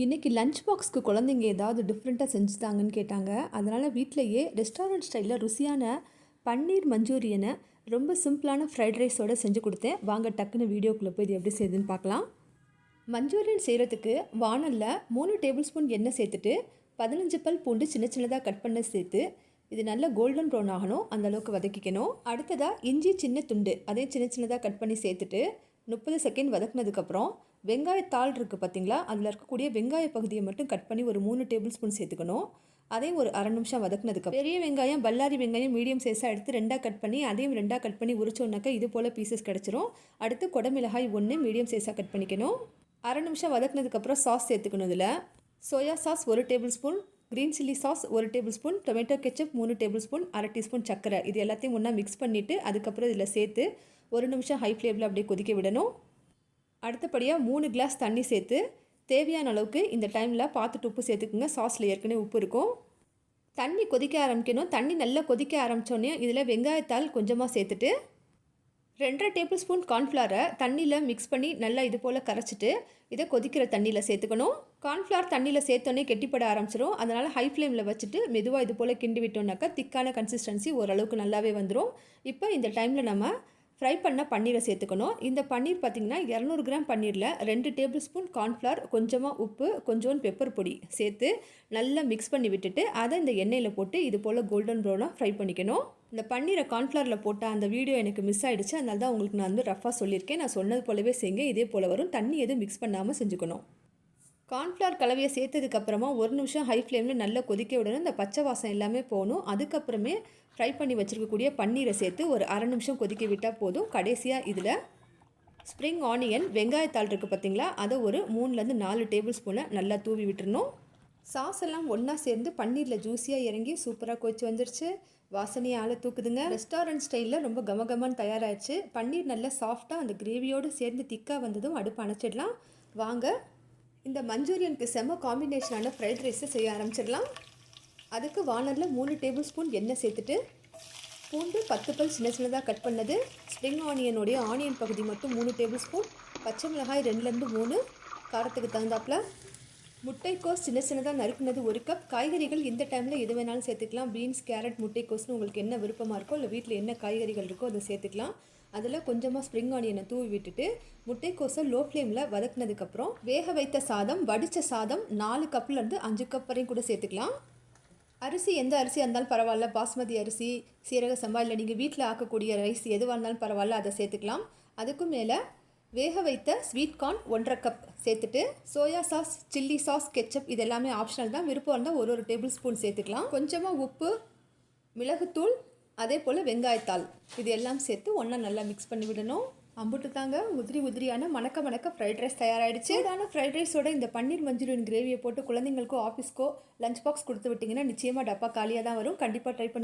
இன்றைக்கி லஞ்ச் பாக்ஸ்க்கு குழந்தைங்க ஏதாவது டிஃப்ரெண்ட்டாக செஞ்சு தாங்கன்னு கேட்டாங்க. அதனால் வீட்டிலையே ரெஸ்டாரண்ட் ஸ்டைலில் ருசியான பன்னீர் மஞ்சூரியனை ரொம்ப சிம்பிளான ஃப்ரைட் ரைஸோடு செஞ்சு கொடுத்தேன். வாங்க டக்குன்னு வீடியோக்குள்ளே போய் இது எப்படி செய்யுதுன்னு பார்க்கலாம். மஞ்சூரியன் செய்கிறதுக்கு வானலில் 3 டேபிள் ஸ்பூன் எண்ணெய் சேர்த்துட்டு 15 பல் பூண்டு சின்ன சின்னதாக கட் பண்ண சேர்த்து இது நல்லா கோல்டன் ப்ரௌன் ஆகணும், அந்தளவுக்கு வதக்கிக்கணும். அடுத்ததாக இஞ்சி சின்ன துண்டு அதையும் சின்ன சின்னதாக கட் பண்ணி சேர்த்துட்டு 30 செகண்ட் வதக்குனதுக்கப்புறம் வெங்காயத்தாள் இருக்குது பார்த்திங்களா, அதில் இருக்கக்கூடிய வெங்காய பகுதியை மட்டும் கட் பண்ணி ஒரு 3 டேபிள் ஸ்பூன் சேர்த்துக்கணும். அதையும் ஒரு அரை நிமிஷம் வதக்குனதுக்கு பெரிய வெங்காயம் பல்லாரி வெங்காயம் மீடியம் சைஸாக எடுத்து 2ஆக கட் பண்ணி அதையும் 2ஆக கட் பண்ணி உரிச்சோன்னாக்கா இது போல் பீசஸ் கிடச்சிரும். அடுத்து குடமிளகாய் 1 மீடியம் சைஸாக கட் பண்ணிக்கணும். அரை நிமிஷம் வதக்குனதுக்கப்புறம் சாஸ் சேர்த்துக்கணும். இதில் soya sauce 1 table spoon, green chilli sauce 1 table spoon, tomato ketchup 3 table spoon, அரை டீஸ்பூன் சர்க்கரை, இது எல்லாத்தையும் ஒன்றா மிக்ஸ் பண்ணிவிட்டு அதுக்கப்புறம் இதில் சேர்த்து 1 நிமிஷம் ஹை ஃப்ளேமில் அப்படியே கொதிக்க விடணும். அடுத்தபடியாக 3 கிளாஸ் தண்ணி சேர்த்து தேவையான அளவுக்கு இந்த டைமில் பார்த்துட்டு உப்பு சேர்த்துக்குங்க. சாஸில் ஏற்கனவே உப்பு இருக்கும். தண்ணி கொதிக்க ஆரம்பிக்கணும். தண்ணி நல்லா கொதிக்க ஆரம்பித்தோடனே இதில் வெங்காயத்தாள் கொஞ்சமாக சேர்த்துட்டு 2.5 டேபிள் ஸ்பூன் கார்ன்ஃப்ளவரை தண்ணியில் மிக்ஸ் பண்ணி நல்லா இது போல் கரைச்சிட்டு இதை கொதிக்கிற தண்ணியில் சேர்த்துக்கணும். கார்ன்ஃப்ளவர் தண்ணியில் சேர்த்தோன்னே கெட்டிப்பட ஆரம்பிச்சிடும். அதனால் ஹை ஃப்ளேமில் வச்சுட்டு மெதுவாக இது போல் கிண்டி விட்டோம்னாக்கா திக்கான கன்சிஸ்டன்சி ஓரளவுக்கு நல்லாவே வந்துடும். இப்போ இந்த டைமில் நம்ம ஃப்ரை பண்ண பன்னீரை சேர்த்துக்கணும். இந்த பன்னீர் பார்த்திங்கன்னா 200 கிராம் பன்னீரில் 2 டேபிள் ஸ்பூன் கார்ன்ஃப்ளவர், கொஞ்சமாக உப்பு, கொஞ்சோண்டு பெப்பர் பொடி சேர்த்து நல்லா மிக்ஸ் பண்ணி விட்டுட்டு அதை இந்த எண்ணெயில் போட்டு இது போல் கோல்டன் ப்ரௌனாக ஃப்ரை பண்ணிக்கணும். இந்த பன்னீரை கார்ன்ஃப்ளவரில் போட்டால் அந்த வீடியோ எனக்கு மிஸ் ஆகிடுச்சு, அதனால தான் உங்களுக்கு நான் ரஃபாக சொல்லியிருக்கேன். நான் சொன்னது போலவே செய்யுங்க, இதே போல் வரும். தண்ணி எதுவும் மிக்ஸ் பண்ணாமல் செஞ்சுக்கணும். கார்ன்ஃப்ளவர் கலவையை சேர்த்ததுக்கப்புறமா 1 நிமிஷம் ஹை ஃப்ளேமில் நல்லா கொதிக்க விடணும். இந்த பச்சை வாசம் எல்லாமே போகணும். அதுக்கப்புறமே ஃப்ரை பண்ணி வச்சுருக்கக்கூடிய பன்னீரை சேர்த்து ஒரு அரை நிமிஷம் கொதிக்க விட்டால் போதும். கடைசியாக இதில் ஸ்ப்ரிங் ஆனியன் வெங்காயத்தாள் இருக்குது பார்த்திங்களா, அதை ஒரு 3லேருந்து 4 டேபிள் ஸ்பூனை நல்லா தூவி விட்டுறணும். சாஸ் எல்லாம் ஒன்றா சேர்ந்து பன்னீரில் ஜூஸியாக இறங்கி சூப்பராக கொதிச்சு வந்துருச்சு. வாசனையை ஆளை தூக்குதுங்க. ரெஸ்டாரண்ட் ஸ்டைலில் ரொம்ப கமகமான்னு தயாராகிடுச்சு. பன்னீர் நல்லா சாஃப்டாக அந்த கிரேவியோடு சேர்ந்து திக்காக வந்ததும் அடுப்பு அணைச்சிடலாம். வாங்க இந்த மஞ்சூரியனுக்கு செம்ம காம்பினேஷனான ஃப்ரைட் ரைஸை செய்ய ஆரம்பிச்சிடலாம். அதுக்கு வானலில் 3 டேபிள் ஸ்பூன் எண்ணெய் சேர்த்துட்டு பூண்டு 10 பல் சின்ன சின்னதாக கட் பண்ணது, ஸ்ப்ரிங் ஆனியனுடைய ஆனியன் பகுதி மட்டும் 3 டேபிள் ஸ்பூன், பச்சை மிளகாய் 2லேருந்து 3 காரத்துக்கு தகுந்தாப்பில், முட்டைக்கோஸ் சின்ன சின்னதாக நறுக்குனது 1 கப். காய்கறிகள் இந்த டைமில் எது வேணாலும் சேர்த்துக்கலாம். பீன்ஸ், கேரட், முட்டைக்கோஸ்னு உங்களுக்கு என்ன விருப்பமாக இருக்கோ இல்லை வீட்டில் என்ன காய்கறிகள் இருக்கோ அதை சேர்த்துக்கலாம். அதில் கொஞ்சமாக ஸ்ப்ரிங் ஆனியனை தூவி விட்டுட்டு முட்டைக்கோஸை லோ ஃப்ளேமில் வதக்குனதுக்கப்புறம் வேக வைத்த சாதம், வடித்த சாதம் 4 கப்லேருந்து 5 கப் வரையும் கூட சேர்த்துக்கலாம். அரிசி எந்த அரிசியாக இருந்தாலும் பரவாயில்ல, பாஸ்மதி அரிசி, சீரக சம்பா, இல்லை நீங்கள் வீட்டில் ஆக்கக்கூடிய ரைஸ் எதுவாக இருந்தாலும் பரவாயில்ல, அதை சேர்த்துக்கலாம். அதுக்கும் மேலே வேக வைத்த ஸ்வீட் கார்ன் 1.5 கப் சேர்த்துட்டு soya sauce, chilli sauce, ketchup இது எல்லாமே ஆப்ஷனல் தான். விருப்பம் இருந்தால் ஒரு டேபிள் ஸ்பூன் சேர்த்துக்கலாம். கொஞ்சமாக உப்பு, மிளகுத்தூள், அதே போல் வெங்காயத்தாள் இது எல்லாம் சேர்த்து ஒன்றா நல்லா மிக்ஸ் பண்ணி விடணும். அம்புட்டு தாங்க உதிரியான மணக்க ஃப்ரைட் ரைஸ் தயாராகிடுச்சு. இதான ஃப்ரைட் ரைஸோட இந்த பன்னீர் மஞ்சூரியன் கிரேவியை போட்டு குழந்தைங்களுக்கோ ஆஃபீஸ்க்கோ லஞ்ச் பாக்ஸ் கொடுத்து விட்டிங்கன்னா நிச்சயமாக டப்பா காலியாக தான் வரும். கண்டிப்பாக ட்ரை பண்ணி